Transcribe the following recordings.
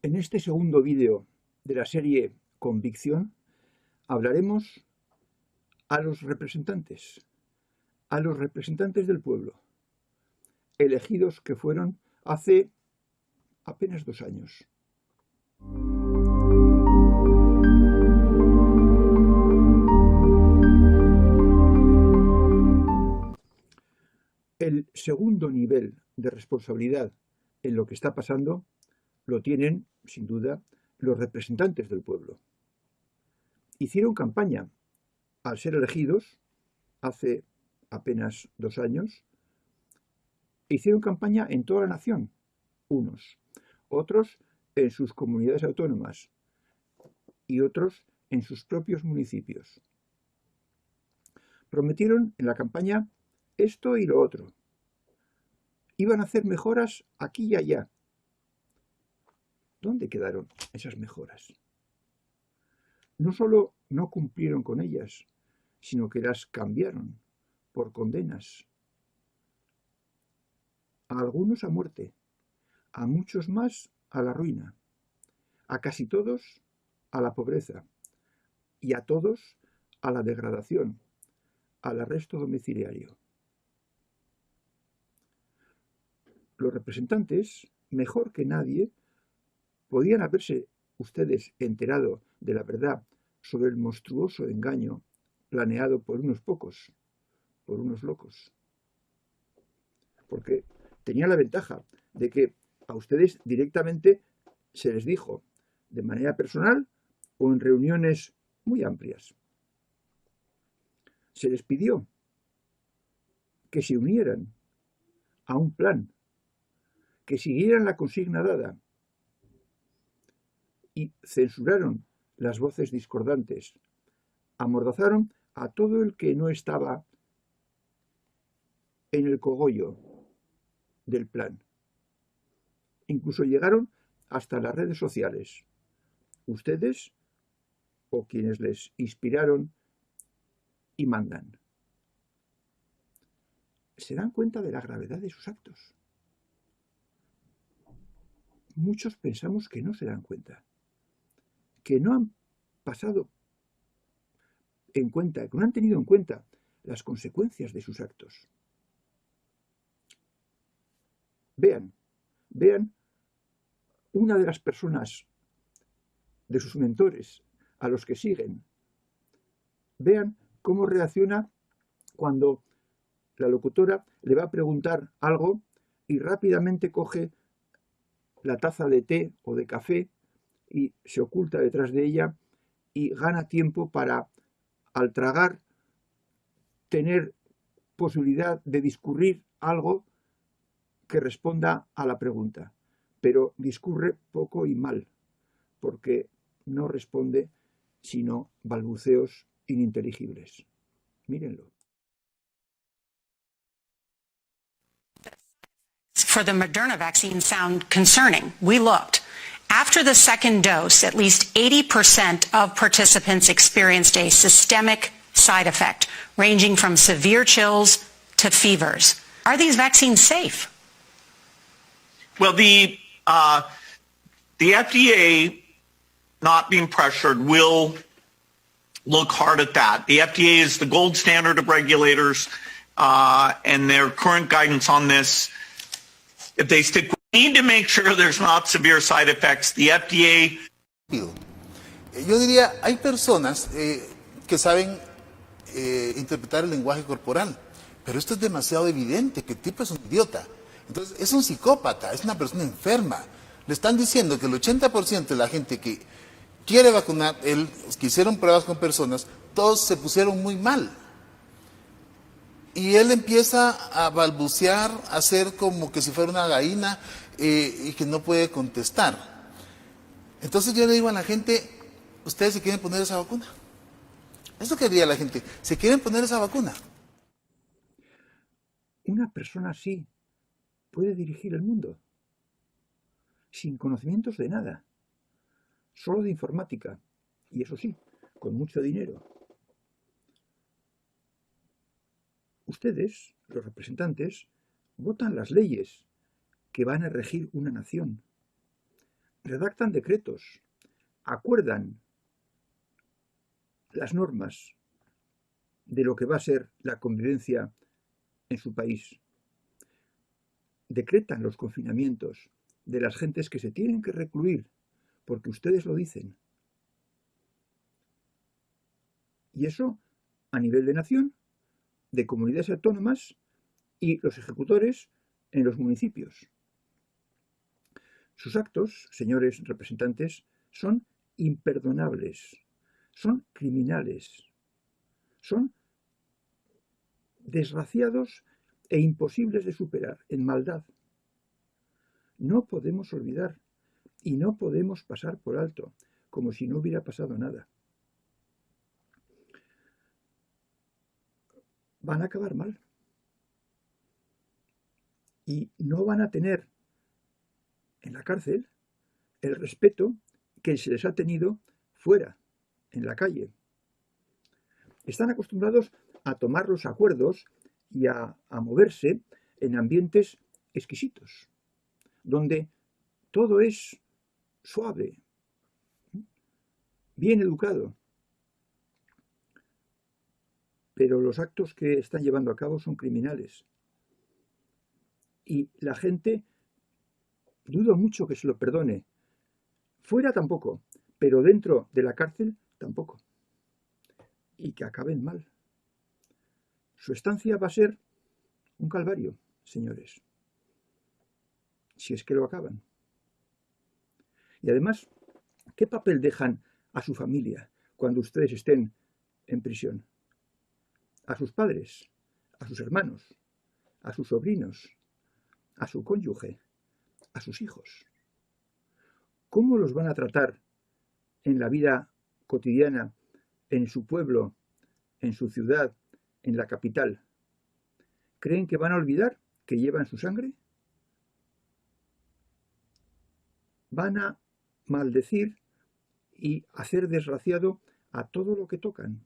En este segundo vídeo de la serie Convicción hablaremos a los representantes del pueblo, elegidos que fueron hace apenas 2 años. El segundo nivel de responsabilidad en lo que está pasando lo tienen, sin duda, los representantes del pueblo. Hicieron campaña al ser elegidos hace apenas 2 años. Hicieron campaña en toda la nación, unos, otros en sus comunidades autónomas y otros en sus propios municipios. Prometieron en la campaña esto y lo otro. Iban a hacer mejoras aquí y allá. ¿Dónde quedaron esas mejoras? No solo no cumplieron con ellas, sino que las cambiaron por condenas. A algunos a muerte, a muchos más a la ruina, a casi todos a la pobreza y a todos a la degradación, al arresto domiciliario. Los representantes, mejor que nadie, podían haberse ustedes enterado de la verdad sobre el monstruoso engaño planeado por unos pocos, por unos locos. Porque tenía la ventaja de que a ustedes directamente se les dijo de manera personal o en reuniones muy amplias. Se les pidió que se unieran a un plan, que siguieran la consigna dada y censuraron las voces discordantes, amordazaron a todo el que no estaba en el cogollo del plan. Incluso llegaron hasta las redes sociales. Ustedes o quienes les inspiraron y mandan. ¿Se dan cuenta de la gravedad de sus actos? Muchos pensamos que no se dan cuenta, que no han pasado en cuenta, que no han tenido en cuenta las consecuencias de sus actos. Vean una de las personas, de sus mentores, a los que siguen. Vean cómo reacciona cuando la locutora le va a preguntar algo y rápidamente coge la taza de té o de café y se oculta detrás de ella y gana tiempo para, al tragar, tener posibilidad de discurrir algo que responda a la pregunta. Pero discurre poco y mal, porque no responde sino balbuceos ininteligibles. Mírenlo. For the Moderna vaccine sound concerning. We looked. After the second dose, at least 80% of participants experienced a systemic side effect, ranging from severe chills to fevers. Are these vaccines safe? Well, the FDA, not being pressured, will look hard at that. The FDA is the gold standard of regulators, and their current guidance on this, if they stick, we need to make sure there's not severe side effects. The FDA... Yo diría, hay personas que saben interpretar el lenguaje corporal, pero esto es demasiado evidente, que el tipo es un idiota. Entonces, es un psicópata, es una persona enferma. Le están diciendo que el 80% de la gente que quiere vacunar, que hicieron pruebas con personas, todos se pusieron muy mal. Y él empieza a balbucear, a hacer como que si fuera una gallina y que no puede contestar. Entonces yo le digo a la gente, ¿ustedes se quieren poner esa vacuna? Eso quería la gente, ¿se quieren poner esa vacuna? Una persona así puede dirigir el mundo, sin conocimientos de nada, solo de informática, y eso sí, con mucho dinero. Ustedes, los representantes, votan las leyes que van a regir una nación. redactan decretos, acuerdan las normas de lo que va a ser la convivencia en su país, decretan los confinamientos de las gentes que se tienen que recluir, porque ustedes lo dicen. Y eso a nivel de nación, de comunidades autónomas y los ejecutores en los municipios. Sus actos, señores representantes, son imperdonables, son criminales, son desgraciados e imposibles de superar en maldad. No podemos olvidar y no podemos pasar por alto, como si no hubiera pasado nada. Van a acabar mal. Y no van a tener en la cárcel el respeto que se les ha tenido fuera, en la calle. Están acostumbrados a tomar los acuerdos y a moverse en ambientes exquisitos, donde todo es suave, bien educado. Pero los actos que están llevando a cabo son criminales. Y la gente, dudo mucho que se lo perdone. Fuera tampoco, pero dentro de la cárcel tampoco. Y que acaben mal. Su estancia va a ser un calvario, señores, si es que lo acaban. Y además, ¿qué papel dejan a su familia cuando ustedes estén en prisión? A sus padres, a sus hermanos, a sus sobrinos, a su cónyuge, a sus hijos. ¿Cómo los van a tratar en la vida cotidiana, en su pueblo, en su ciudad, en la capital? ¿Creen que van a olvidar que llevan su sangre? Van a maldecir y hacer desgraciado a todo lo que tocan,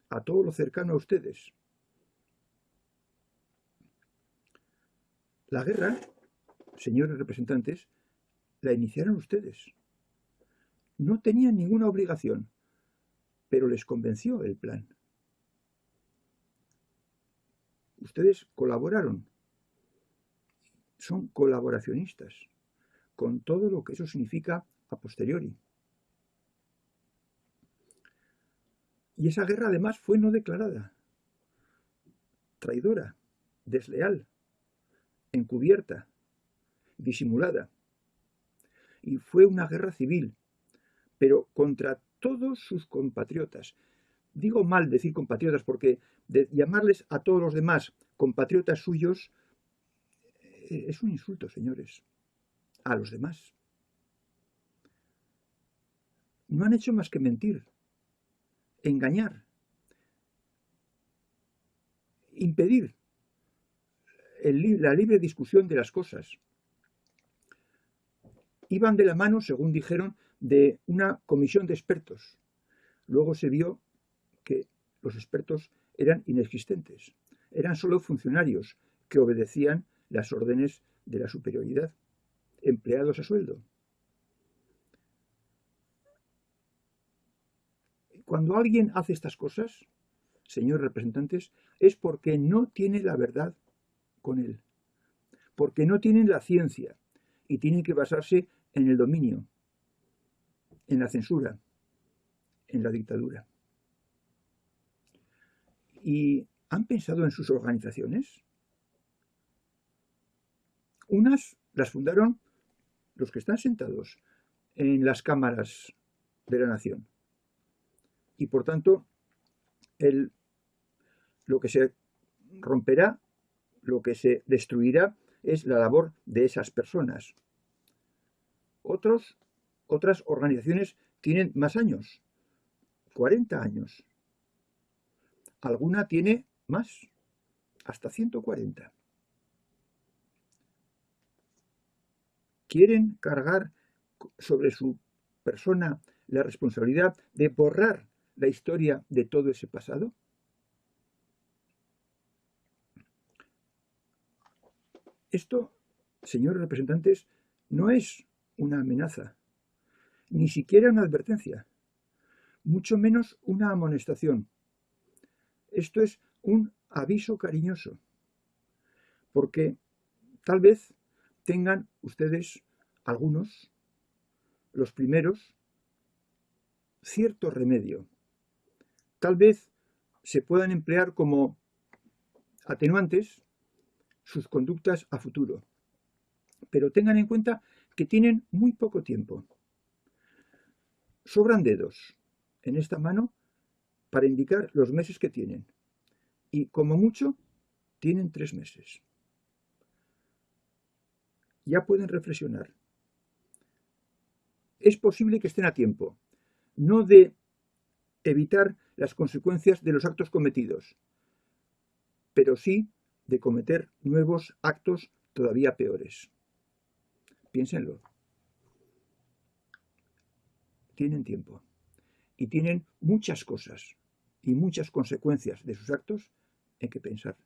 a todo lo cercano a ustedes. La guerra, señores representantes, la iniciaron ustedes. No tenían ninguna obligación, pero les convenció el plan. Ustedes colaboraron, son colaboracionistas, con todo lo que eso significa a posteriori. Y esa guerra además fue no declarada, traidora, desleal, encubierta, disimulada. Y fue una guerra civil, pero contra todos sus compatriotas. Digo mal decir compatriotas porque llamarles a todos los demás compatriotas suyos es un insulto, señores, a los demás. No han hecho más que mentir, engañar, impedir la libre discusión de las cosas. Iban de la mano, según dijeron, de una comisión de expertos. Luego se vio que los expertos eran inexistentes, eran solo funcionarios que obedecían las órdenes de la superioridad, empleados a sueldo. Cuando alguien hace estas cosas, señores representantes, es porque no tiene la verdad con él, porque no tienen la ciencia y tienen que basarse en el dominio, en la censura, en la dictadura. ¿Y han pensado en sus organizaciones? Unas las fundaron los que están sentados en las cámaras de la nación. Y por tanto, lo que se romperá, lo que se destruirá, es la labor de esas personas. Otras organizaciones tienen más años, 40 años. Alguna tiene más, hasta 140. ¿Quieren cargar sobre su persona la responsabilidad de borrar la historia de todo ese pasado? Esto, señores representantes, no es una amenaza, ni siquiera una advertencia, mucho menos una amonestación. Esto es un aviso cariñoso, porque tal vez tengan ustedes, algunos, los primeros, cierto remedio. Tal vez se puedan emplear como atenuantes sus conductas a futuro, pero tengan en cuenta que tienen muy poco tiempo. Sobran dedos en esta mano para indicar los meses que tienen, y como mucho tienen 3 meses. Ya pueden reflexionar. Es posible que estén a tiempo, no de evitar las consecuencias de los actos cometidos, pero sí de cometer nuevos actos todavía peores. Piénsenlo. Tienen tiempo y tienen muchas cosas y muchas consecuencias de sus actos en que pensar.